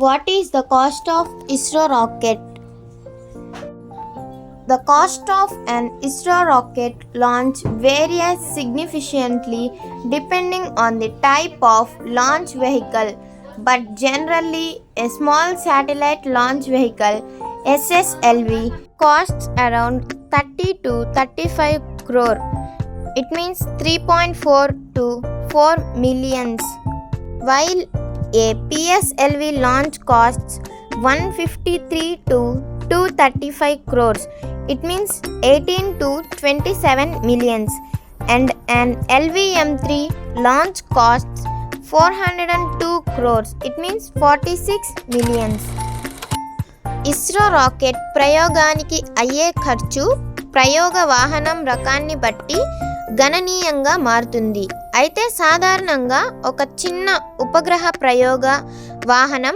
What is the cost of ISRO rocket? The cost of an ISRO rocket launch varies significantly depending on the type of launch vehicle, but generally a small satellite launch vehicle SSLV costs around 30 to 35 crore. It means 3.4 to 4 millions, while a PSLV launch costs 153 to 235 crores. It means 18 to 27 millions, and an LVM-3 launch costs 402 crores. It means 46 millions. ISRO rocket ప్రయోగానికి అయ్యే ఖర్చు ప్రయోగ వాహనం రకాన్ని బట్టి గణనీయంగా మారుతుంది. అయితే సాధారణంగా ఒక చిన్న ఉపగ్రహ ప్రయోగ వాహనం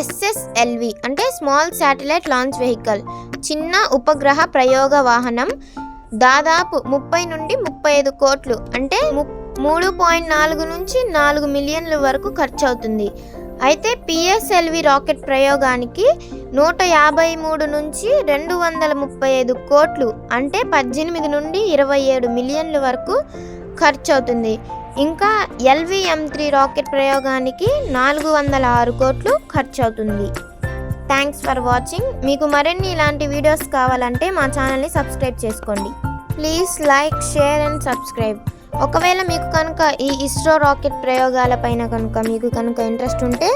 SSLV అంటే స్మాల్ శాటిలైట్ లాంచ్ వెహికల్, చిన్న ఉపగ్రహ ప్రయోగ వాహనం దాదాపు 30 నుండి 35 కోట్లు అంటే 3.4 నుంచి 4 మిలియన్ల వరకు ఖర్చు అవుతుంది. అయితే PSLV రాకెట్ ప్రయోగానికి 153 నుంచి 235 కోట్లు అంటే 18 నుండి 27 మిలియన్ల వరకు ఖర్చు అవుతుంది. ఇంకా LVM-3 రాకెట్ ప్రయోగానికి 406 కోట్లు ఖర్చు అవుతుంది. Thanks for watching. మీకు మరిన్ని ఇలాంటి వీడియోస్ కావాలంటే మా ఛానల్ని సబ్స్క్రైబ్ చేసుకోండి. Please like, share and subscribe. ఒకవేళ మీకు కనుక ఈ ఇస్రో రాకెట్ ప్రయోగాల పైన మీకు కనుక ఇంట్రెస్ట్ ఉంటే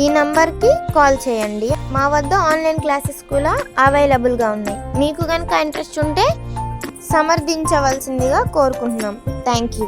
ఈ నంబర్కి కాల్ చేయండి. మా వద్ద ఆన్లైన్ క్లాసెస్ కూడా అవైలబుల్గా ఉన్నాయి. మీకు కనుక ఇంట్రెస్ట్ ఉంటే సమర్థించవలసిందిగా కోరుకుంటున్నాం. Thank you.